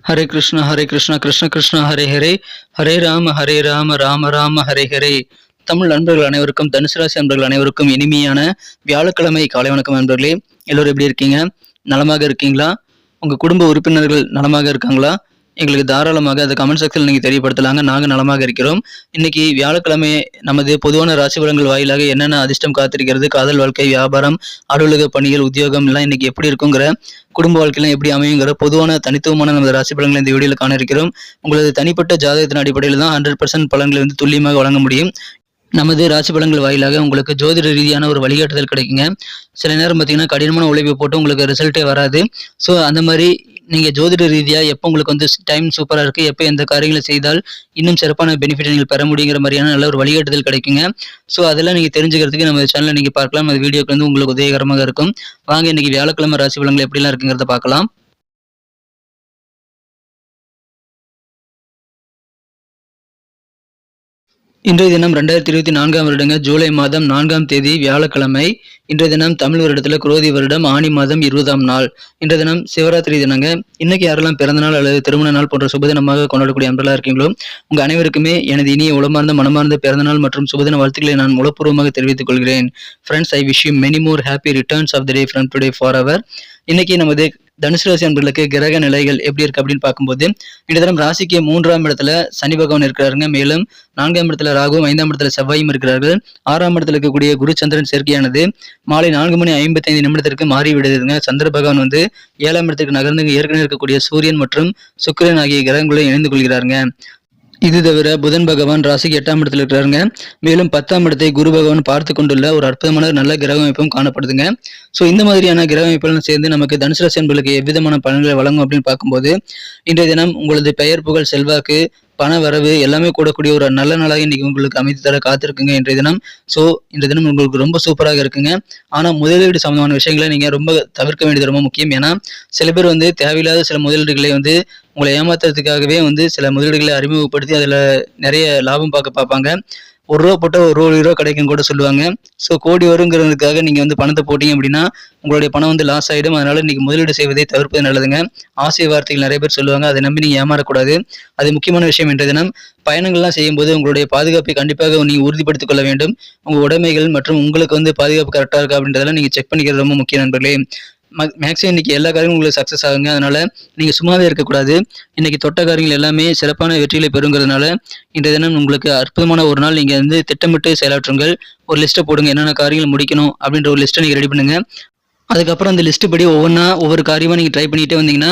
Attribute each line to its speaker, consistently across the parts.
Speaker 1: ஹரே கிருஷ்ணா கிருஷ்ண கிருஷ்ணா ஹரே ஹரே, ஹரே ராம ராம ராம ஹரே ஹரே. தமிழ் நண்பர்கள் அனைவருக்கும், தனுசு ராசி நண்பர்கள் அனைவருக்கும் இனிமையான வியாழக்கிழமை காலை வணக்கம் நண்பர்களே. எல்லோரும் எப்படி இருக்கீங்க? நலமாக இருக்கீங்களா? உங்கள் குடும்ப உறுப்பினர்கள் நலமாக இருக்காங்களா? எங்களுக்கு தாராளமாக அதை கமெண்ட் செக்ஷனில் நீங்கள் தெரியப்படுத்தலாங்க. நாங்கள் நலமாக இருக்கிறோம். இன்னைக்கு வியாழக்கிழமை நமது பொதுவான ராசி பலன்கள் வாயிலாக என்னென்ன அதிர்ஷ்டம் காத்திருக்கிறது, காதல் வாழ்க்கை, வியாபாரம், அலுவலக பணிகள், உத்தியோகம் எல்லாம் இன்னைக்கு எப்படி இருக்குங்கிற, குடும்ப வாழ்க்கையில எப்படி அமையுங்கிற பொதுவான தனித்துவமான நமது ராசி பலன்களை இந்த வீடியோவில் காண இருக்கிறோம். உங்களது தனிப்பட்ட ஜாதகத்தின் அடிப்படையில் தான் 100% பலன்களை துல்லியமாக வழங்க முடியும். நமது ராசி பலன்கள் வாயிலாக உங்களுக்கு ஜோதிட ரீதியான ஒரு வழிகாட்டுதல் கிடைக்குங்க. சில நேரம் பார்த்தீங்கன்னா கடினமான உழைப்பை போட்டு உங்களுக்கு ரிசல்ட்டே வராது. ஸோ அந்த மாதிரி நீங்கள் ஜோதிட ரீதியாக எப்போ உங்களுக்கு டைம் சூப்பராக இருக்குது, எப்போ எந்த காரியங்களை செய்தால் இன்னும் சிறப்பான பெனிஃபிட் நீங்கள் பெற முடியுங்கிற மாதிரியான நல்ல ஒரு வழிகாட்டுதல் கிடைக்குங்க. ஸோ அதெல்லாம் நீங்கள் தெரிஞ்சுக்கிறதுக்கு நம்ம சேனலில் நீங்கள் பார்க்கலாம். அந்த வீடியோக்கு உங்களுக்கு உதவிகரமாக இருக்கும். வாங்க இன்னைக்கு வியாழக்கிழமை ராசி பலன்கள் எப்படிலாம் இருக்குங்கிறத பார்க்கலாம். இன்றைய தினம் 2024 வருடங்க ஜூலை மாதம் 4ஆம் தேதி வியாழக்கிழமை. இன்றைய தினம் தமிழ் வருடத்தில் குரோதி வருடம் ஆனி மாதம் 20ஆம் நாள். இன்றைய தினம் சிவராத்திரி தினங்க. இன்னைக்கு யாரெல்லாம் பிறந்தநாள் அல்லது திருமண நாள் போன்ற சுபதினமாக கொண்டாடக்கூடிய அன்பர்களாக இருக்கீங்களோ உங்க அனைவருக்குமே எனது இனிய உளமார்ந்த மனமார்ந்த பிறந்தநாள் மற்றும் சுபதின வாழ்த்துக்களை நான் உளப்பூர்வமாக தெரிவித்துக் கொள்கிறேன். Friends, I wish you many more happy returns of the day from today for அவர். இன்னைக்கு நமது தனுசு ராசி அன்பர்களுக்கு கிரக நிலைகள் எப்படி இருக்கு அப்படின்னு பார்க்கும்போது, இந்த தினம் ராசிக்கு 3ஆம் இடத்துல சனி பகவான் இருக்கிறாருங்க. மேலும் 4ஆம் இடத்துல ராகுவும் 5ஆம் இடத்துல செவ்வாயும் இருக்கிறார்கள். 6ஆம் இடத்துல இருக்கக்கூடிய குரு சந்திரன் சேர்க்கையானது மாலை 4:55 மாறி விடுதுங்க. சந்திர பகவான் 7ஆம் இடத்துக்கு நகர்ந்து ஏற்கனவே இருக்கக்கூடிய சூரியன் மற்றும் சுக்கிரன் ஆகிய கிரகங்களை இணைந்து கொள்கிறாருங்க. இது தவிர புதன் பகவான் ராசிக்கு 8ஆம் இடத்துல இருக்கிறாருங்க. மேலும் 10ஆம் இடத்தை குரு பகவான் பார்த்து கொண்டுள்ள ஒரு அற்புதமான நல்ல கிரக அமைப்பும் காணப்படுதுங்க. ஸோ இந்த மாதிரியான கிரக அமைப்புகளும் சேர்ந்து நமக்கு தனுசு ராசி அன்பர்களுக்கு எவ்விதமான பலன்களை வழங்கும் அப்படின்னு பார்க்கும்போது, இன்றைய தினம் உங்களது பெயர் புகழ் செல்வாக்கு பண வரவு எல்லாமே கூடக்கூடிய ஒரு நல்ல நாளாக இன்னைக்கு உங்களுக்கு அமைத்து தர காத்திருக்குங்க இன்றைய தினம். ஸோ இன்றைய தினம் உங்களுக்கு ரொம்ப சூப்பராக இருக்குங்க. ஆனால் முதலீடு சம்பந்தமான விஷயங்களை நீங்கள் ரொம்ப தவிர்க்க வேண்டியது ரொம்ப முக்கியம். ஏன்னா சில பேர் தேவையில்லாத சில முதலீடுகளை உங்களை ஏமாத்துறதுக்காகவே சில முதலீடுகளை அறிமுகப்படுத்தி அதில் நிறைய லாபம் பார்ப்பாங்க. ₹1 போட்டால் ₹1 கிடைக்கும் கூட சொல்லுவாங்க. ஸோ கோடி வருங்கிறதுக்காக நீங்கள் பணத்தை போட்டீங்க அப்படின்னா உங்களுடைய பணம் லாஸ் ஆகிடும். அதனால இன்னைக்கு முதலீடு செய்வதை தவிர்ப்பது நல்லதுங்க. ஆசை வார்த்தைகள் நிறைய பேர் சொல்லுவாங்க, அதை நம்பி நீங்கள் ஏமாறக்கூடாது. அது முக்கியமான விஷயம். இன்றைய தினம் பயணங்கள்லாம் செய்யும்போது உங்களுடைய பாதுகாப்பை கண்டிப்பாக நீங்கள் உறுதிப்படுத்திக் கொள்ள வேண்டும். உங்கள் உடைமைகள் மற்றும் உங்களுக்கு பாதுகாப்பு கரெக்டாக இருக்கா அப்படின்றதெல்லாம் நீங்கள் செக் பண்ணிக்கிறது ரொம்ப முக்கியம் நண்பர்களே. மேக்ஸிமம் இன்னைக்கு எல்லா காரியங்களும் உங்களுக்கு சக்ஸஸ் ஆகுங்க. அதனால நீங்க சும்மாவே இருக்கக்கூடாது. இன்னைக்கு தொட்ட காரியங்கள் எல்லாமே சிறப்பான வெற்றிகளை பெறுங்கிறதுனால இன்றைய தினம் உங்களுக்கு அற்புதமான ஒரு நாள். நீங்க திட்டமிட்டு செயலாற்றுங்கள். ஒரு லிஸ்ட்டை போடுங்க, என்னென்ன காரியங்கள் முடிக்கணும் அப்படின்ற ஒரு லிஸ்ட்டை நீங்க ரெடி பண்ணுங்க. அதுக்கப்புறம் அந்த லிஸ்ட் படி ஒவ்வொரு காரியமாக நீங்கள் ட்ரை பண்ணிகிட்டே வந்தீங்கன்னா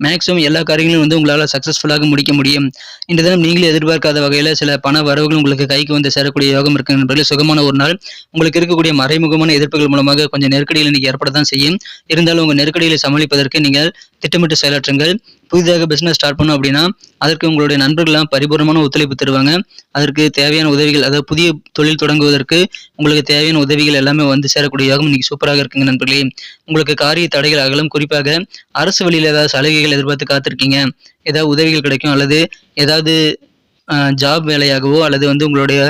Speaker 1: மேக்ஸிமம் எல்லா காரியங்களும் உங்களால் சக்ஸஸ்ஃபுல்லாக முடிக்க முடியும். இந்த தினம் நீங்களே எதிர்பார்க்காத வகையில் சில பண வரவுகள் உங்களுக்கு கைக்கு சேரக்கூடிய யோகம் இருக்கு நண்பர்களே. சுகமான ஒரு நாள். உங்களுக்கு இருக்கக்கூடிய மறைமுகமான எதிர்ப்புகள் மூலமாக கொஞ்சம் நெருக்கடிகள் இன்னைக்கு ஏற்பட தான் செய்யும். இருந்தாலும் உங்கள் நெருக்கடிகளை சமாளிப்பதற்கு நீங்கள் திட்டமிட்டு செயலாற்றுங்கள். புதிதாக பிசினஸ் ஸ்டார்ட் பண்ணோம் அப்படின்னா அதற்கு உங்களுடைய நண்பர்கள்லாம் பரிபூர்ணமான ஒத்துழைப்பு தருவாங்க. அதற்கு தேவையான உதவிகள், அதாவது புதிய தொழில் தொடங்குவதற்கு உங்களுக்கு தேவையான உதவிகள் எல்லாமே சேரக்கூடிய யோகம் இன்னைக்கு சூப்பராக இருக்குங்க நண்பர்களே. உங்களுக்கு காரிய தடைகள் அகலும். குறிப்பாக அரசு வழியில் ஏதாவது சலுகைகள் எதிர்பார்த்து காத்திருக்கீங்க, ஏதாவது உதவிகள் கிடைக்கும், அல்லது ஏதாவது ஜாப் வேலையாகவோ அல்லது உங்களுடைய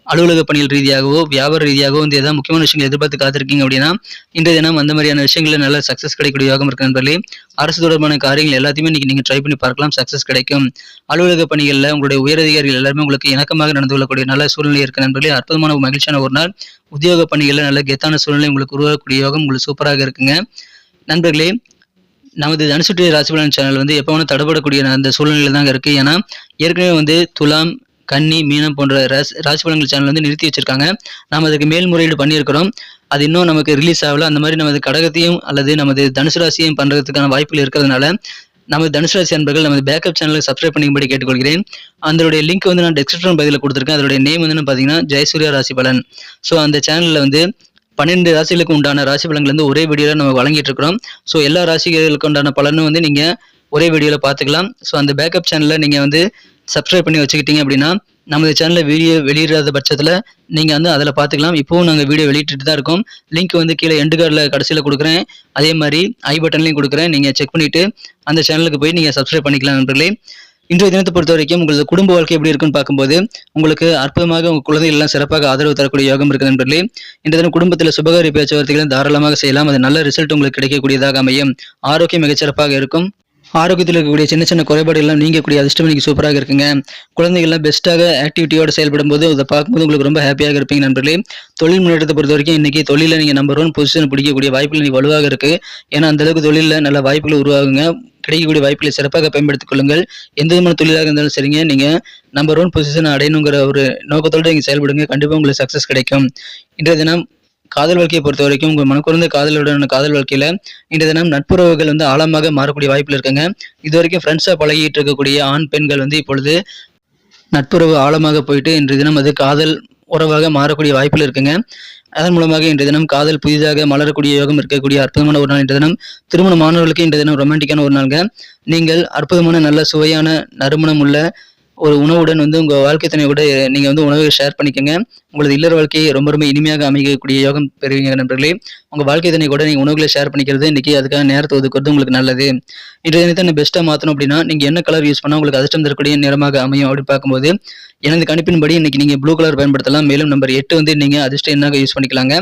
Speaker 1: அலுவலக பணிகள் ரீதியாகவோ வியாபார ரீதியாகவோ ஏதாவது முக்கியமான விஷயங்கள் எதிர்பார்த்து காத்திருக்கீங்க அப்படின்னா இன்றைய தினம் அந்த மாதிரியான விஷயங்கள நல்ல சக்ஸஸ் கிடைக்கக்கூடிய யோகம் இருக்கு நண்பர்களே. அரசு தொடர்பான காரியங்கள் எல்லாத்தையுமே இன்னைக்கு நீங்கள் ட்ரை பண்ணி பார்க்கலாம், சக்ஸஸ் கிடைக்கும். அலுவலக பணிகளில் உங்களுடைய உயரதிகாரிகள் எல்லாருமே உங்களுக்கு இணக்கமாக நடந்து கொள்ளக்கூடிய நல்ல சூழ்நிலை இருக்கு நண்பர்களே. அற்புதமான மகிழ்ச்சியான ஒரு நாள். உத்தியோக பணிகளில் நல்ல கெத்தான சூழ்நிலை உங்களுக்கு உருவாக்கக்கூடிய யோகம் உங்களுக்கு சூப்பராக இருக்குங்க நண்பர்களே. நமது தனுசு ராசி பலன் சேனல் எப்போ வேணால் தடப்படக்கூடிய அந்த சூழ்நிலை தாங்க இருக்கு. ஏன்னா ஏற்கனவே துலாம், கன்னி, மீனம் போன்ற ராசி பலன்கள் சேனல் நிறுத்தி வச்சிருக்காங்க. நாம் அதுக்கு மேல்முறையீடு பண்ணியிருக்கிறோம். அது இன்னும் நமக்கு ரிலீஸ் ஆகல. அந்த மாதிரி நமது கடகத்தையும் அல்லது நமது தனுசு ராசியையும் பண்றதுக்கான வாய்ப்புகள் இருக்கிறதுனால நமது தனுசு ராசி அன்பர்கள் நமது பேக்கப் சேனலுக்கு சப்ஸ்கிரைப் பண்ணிக்கும்படி கேட்டுக்கொள்கிறேன். அதனுடைய லிங்க் நான் டிஸ்கிரிப்ஷன் பதிவில் கொடுத்துருக்கேன். அதோடைய நேம் பார்த்தீங்கன்னா ஜெயசூர்யா ராசி பலன். ஸோ அந்த சேனலில் 12 ராசிகளுக்கு உண்டான ராசி பலன்கள் ஒரே வீடியோவில் நம்ம வழங்கிட்டு இருக்கிறோம். ஸோ எல்லா ராசிகளுக்கு உண்டான பலனும் நீங்கள் ஒரே வீடியோவில் பார்த்துக்கலாம். ஸோ அந்த பேக்கப் சேனலில் நீங்கள் சப்ஸ்கிரைப் பண்ணி வச்சுக்கிட்டீங்க அப்படின்னா நமது சேனலில் வீடியோ வெளியிடாத பட்சத்தில் நீங்கள் அதில் பார்த்துக்கலாம். இப்போவும் நாங்கள் வீடியோ வெளியிட்டு தான் இருக்கோம். லிங்க் கீழே எண்டு கார்டில் கடைசியில் கொடுக்குறேன். அதே மாதிரி ஐ பட்டன்லையும் கொடுக்குறேன். நீங்கள் செக் பண்ணிவிட்டு அந்த சேனலுக்கு போய் நீங்கள் சப்ஸ்கிரைப் பண்ணிக்கலாம் நண்பர்களே. இன்றைய தினத்தை பொறுத்த வரைக்கும் உங்களது குடும்ப வாழ்க்கை எப்படி இருக்குன்னு பார்க்கும்போது உங்களுக்கு அற்புதமாக உங்கள் குழந்தைகள் எல்லாம் சிறப்பாக ஆதரவு தரக்கூடிய யோகம் இருக்கு நண்பர்களே. இன்றைய தினம் குடும்பத்தில் சுபகாரிய பேச்சுவார்த்தைகளை தாராளமாக செய்யலாம். அது நல்ல ரிசல்ட் உங்களுக்கு கிடைக்கக்கூடியதாக அமையும். ஆரோக்கியம் மிகச்சிறப்பாக இருக்கும். ஆரோக்கியத்தில் இருக்கக்கூடிய சின்ன சின்ன குறைபாடுகள்லாம் நீங்கக்கூடிய அதிர்ஷ்டம் இன்னைக்கு சூப்பராக இருக்குங்க. குழந்தைகள்லாம் பெஸ்ட்டாக ஆக்டிவிட்டியோட செயல்படும்போது அதை பார்க்கும்போது உங்களுக்கு ரொம்ப ஹாப்பியாக இருப்பீங்க நண்பர்களே. தொழில் முன்னேற்றத்தை பொறுத்தவரைக்கும் இன்னைக்கு தொழிலில் நீங்கள் நம்பர் 1 பொசிஷன் பிடிக்கக்கூடிய வாய்ப்புகள் இன்னைக்கு வலுவாக இருக்கு. ஏன்னா அந்த அளவுக்கு தொழிலில் நல்ல வாய்ப்புகள் உருவாகுங்க. கிடைக்கக்கூடிய வாய்ப்புகளை சிறப்பாக பயன்படுத்திக் கொள்ளுங்கள். எந்த விதமான தொழிலாக இருந்தாலும் சரிங்க, நீங்க நம்பர் 1 பொசிஷனை அடையணுங்கிற ஒரு நோக்கத்தோட நீங்க செயல்படுங்க. கண்டிப்பா உங்களுக்கு சக்சஸ் கிடைக்கும். இன்றைய தினம் காதல் வாழ்க்கையை பொறுத்த வரைக்கும் உங்க மனக்குறந்த காதலுடனான காதல் வாழ்க்கையில இன்றைய தினம் நட்புறவுகள் வந்து ஆழமாக மாறக்கூடிய வாய்ப்புகள் இருக்குங்க. இது வரைக்கும் ஃப்ரெண்ட்ஸா பழகிட்டு இருக்கக்கூடிய ஆண் பெண்கள் வந்து இப்பொழுது நட்புறவு ஆழமாக போயிட்டு இன்றைய தினம் அது காதல் உறவாக மாறக்கூடிய வாய்ப்புகள் இருக்குங்க. அதன் மூலமாக இன்றைய தினம் காதல் புதிதாக மலரக்கூடிய யோகம் இருக்கக்கூடிய அற்புதமான ஒரு நாள் இன்றைய தினம். திருமணமானவர்களுக்கு இன்றைய தினம் ரொமான்டிக்கான ஒரு நாளுங்க. நீங்கள் அற்புதமான நல்ல சுவையான நறுமணம் உள்ள ஒரு உணவுடன் வந்து உங்க வாழ்க்கை துணையோட நீங்க வந்து உணவை ஷேர் பண்ணிக்கங்க. உங்களது இல்லற வாழ்க்கையை ரொம்ப ரொம்ப இனிமையாக அமைக்கக்கூடிய யோகம் பெறுவீங்க நண்பர்களே. உங்க வாழ்க்கை துணை கூட நீங்க உணவுகளை ஷேர் பண்ணிக்கிறது இன்னைக்கு அதுக்காக நேரத்தை ஒதுக்குறது உங்களுக்கு நல்லது. இன்றைய தினத்தை பெஸ்ட்டாக மாற்றணும் அப்படின்னா நீங்க என்ன கலர் யூஸ் பண்ணா உங்களுக்கு அதிர்ஷ்டம் தரக்கூடிய நிறமாக அமையும் அப்படின்னு பார்க்கும்போது எனது கணிப்பின்படி இன்னைக்கு நீங்க ப்ளூ கலர் பயன்படுத்தலாம். மேலும் நம்பர் 8 வந்து நீங்க அதிர்ஷ்ட எண்ணாக யூஸ் பண்ணிக்கலாங்க.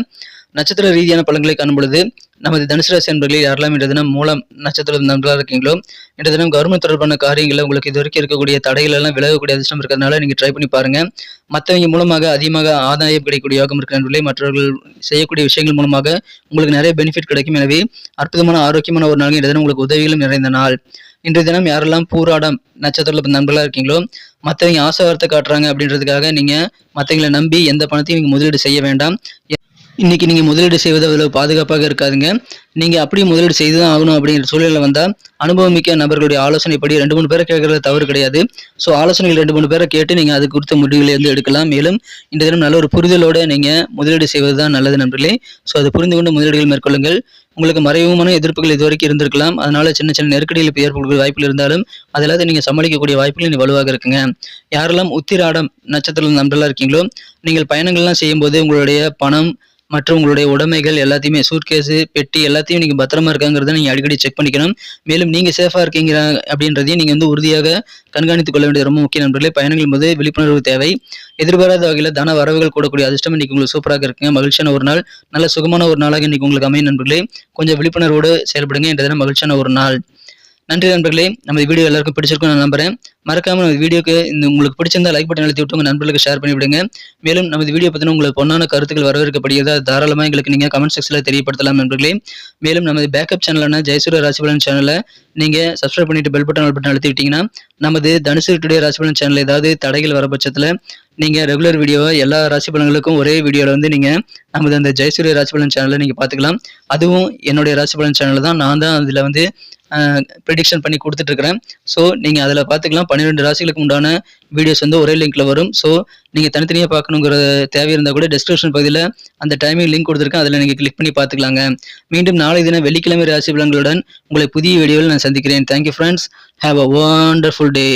Speaker 1: நட்சத்திர ரீதியான பலன்களை காணும் பொழுது நமது தனுசு ராசி அன்பர்களே யாரெல்லாம் இன்றைய தினம் மூலம் நட்சத்திரம் நண்பர்களாக இருக்கீங்களோ இன்றைய தினம் கவர்மெண்ட் தொடர்பான காரியங்களில் உங்களுக்கு இது வரைக்கும் இருக்கக்கூடிய தடைகள் எல்லாம் விலகக்கூடிய அதிர்ஷ்டம் இருக்கிறதுனால நீங்க ட்ரை பண்ணி பாருங்க. மற்றவங்க மூலமாக அதிகமாக ஆதாயம் கிடைக்கக்கூடிய யோகம் இருக்கிற நண்பர்களே. மற்றவர்கள் செய்யக்கூடிய விஷயங்கள் மூலமாக உங்களுக்கு நிறைய பெனிஃபிட் கிடைக்கும். எனவே அற்புதமான ஆரோக்கியமான ஒரு நாள் இன்றைய தினம் உங்களுக்கு உதவிகளும் நிறைந்த நாள். இன்றைய தினம் யாரெல்லாம் பூராடம் நட்சத்திரத்தில் நண்பர்களாக இருக்கீங்களோ மற்றவங்க ஆசை வார்த்தை காட்டுறாங்க அப்படின்றதுக்காக நீங்க மற்றவங்களை நம்பி எந்த பணத்தையும் நீங்க முதலீடு செய்ய வேண்டாம். இன்னைக்கு நீங்க முதலீடு செய்வது அவ்வளவு பாதுகாப்பாக இருக்காதுங்க. நீங்க அப்படியே முதலீடு செய்துதான் ஆகணும் அப்படிங்கிற சூழ்நிலை வந்தா அனுபவமிக்க நபர்களுடைய ஆலோசனைப்படி 2-3 பேரை கேட்கறது தவறு கிடையாது. ஸோ ஆலோசனைகள் 2-3 பேரை கேட்டு நீங்க அது குறித்த முடிவுகளை வந்து எடுக்கலாம். மேலும் இந்த தினம் நல்ல ஒரு புரிதலோட நீங்க முதலீடு செய்வதுதான் நல்லது நண்பர்களே. ஸோ அதை புரிந்து கொண்டு முதலீடுகள் மேற்கொள்ளுங்கள். உங்களுக்கு மறைமுகமான எதிர்ப்புகள் இதுவரைக்கும் இருந்திருக்கலாம். அதனால சின்ன சின்ன நெருக்கடியில் ஏற்படக்கூடிய வாய்ப்புகள் இருந்தாலும் அதெல்லாம் நீங்க சமாளிக்கக்கூடிய வாய்ப்புகள் இன்னும் வலுவாக இருக்குங்க. யாரெல்லாம் உத்திராடம் நட்சத்திரம் நண்பர்களா இருக்கீங்களோ நீங்கள் பயணங்கள்லாம் செய்யும்போது உங்களுடைய பணம் மற்றும் உங்களுடைய உடைமைகள் எல்லாத்தையுமே சூட்கேஸு பெட்டி எல்லாத்தையும் நீங்க பத்திரமா இருக்காங்கிறத நீங்க அடிக்கடி செக் பண்ணிக்கணும். மேலும் நீங்க சேஃபா இருக்கீங்க அப்படின்றதையும் நீங்க வந்து உறுதியாக கண்காணித்துக் கொள்ள வேண்டியது ரொம்ப முக்கிய நண்பர்களே. பயணங்கள் போது விழிப்புணர்வு தேவை. எதிர்பாராத வகையில் தன வரவுகள் கூடக்கூடிய அதிர்ஷ்டம் இன்னைக்கு உங்களுக்கு சூப்பராக இருக்குங்க. மகிழ்ச்சியான ஒரு நாள், நல்ல சுகமான ஒரு நாளாக இன்னைக்கு உங்களுக்கு அமையும் நண்பர்களே. கொஞ்சம் விழிப்புணர்வோடு செயல்படுங்க. இன்றைய தினம் மகிழ்ச்சியான ஒரு நாள். நன்றி நண்பர்களே. நம்ம வீடியோ எல்லாருக்கும் பிடிச்சிருக்கும் நான் நம்புறேன். மறக்காம நம்ம வீடியோக்கு உங்களுக்கு பிடிச்சிருந்தா லைக் பட்டன் அழுத்தி விட்டு உங்க நண்பர்களுக்கு ஷேர் பண்ணி விடுங்க. மேலும் நமது வீடியோ பத்தின உங்களுக்கு பொன்னான கருத்துக்கள் வரவேற்கப்படுகிறதா தாராளமாக எங்களுக்கு நீங்க கமெண்ட் செக்ஷன்ல தெரியப்படுத்தலாம் நண்பர்களே. மேலும் நமது பேக்கப் சேனலான ஜெயசூரிய ராசிபலன் சேனலை நீங்க சப்ஸ்கிரைப் பண்ணிட்டு பெல் பட்டன் அழுத்தி விட்டீங்கன்னா நமது தனுசு டுடே ராசிபலன் சேனல் ஏதாவது தடைகள் வர பட்சத்துல நீங்க ரெகுலர் வீடியோவை எல்லா ராசி பலன்களுக்கும் ஒரே வீடியோல வந்து நீங்க நமது அந்த ஜெயசூரிய ராசிபலன் சேனலை நீங்க பாத்துக்கலாம். அதுவும் என்னுடைய ராசிபலன் சேனல் தான். நான் தான் அதுல வந்து ப்ரெடிக்ஷன் பண்ணி கொடுத்துட்டு இருக்கிறேன். ஸோ நீங்கள் அதில் பார்த்துக்கலாம். 12 ராசிகளுக்கு உண்டான வீடியோஸ் வந்து ஒரே லிங்க்ல வரும். ஸோ நீங்கள் தனித்தனியாக பார்க்கணுங்கிற தேவை இருந்தால் கூட டிஸ்கிரிப்ஷன் பகுதியில் அந்த டைமிங் லிங்க் கொடுத்துருக்கேன். அதில் நீங்கள் கிளிக் பண்ணி பார்த்துக்கலாங்க. மீண்டும் நாளை தினம் வெள்ளிக்கிழமை ராசி பலன்களுடன் உங்களை புதிய வீடியோவில் நான் சந்திக்கிறேன். Thank you friends. Have a wonderful day.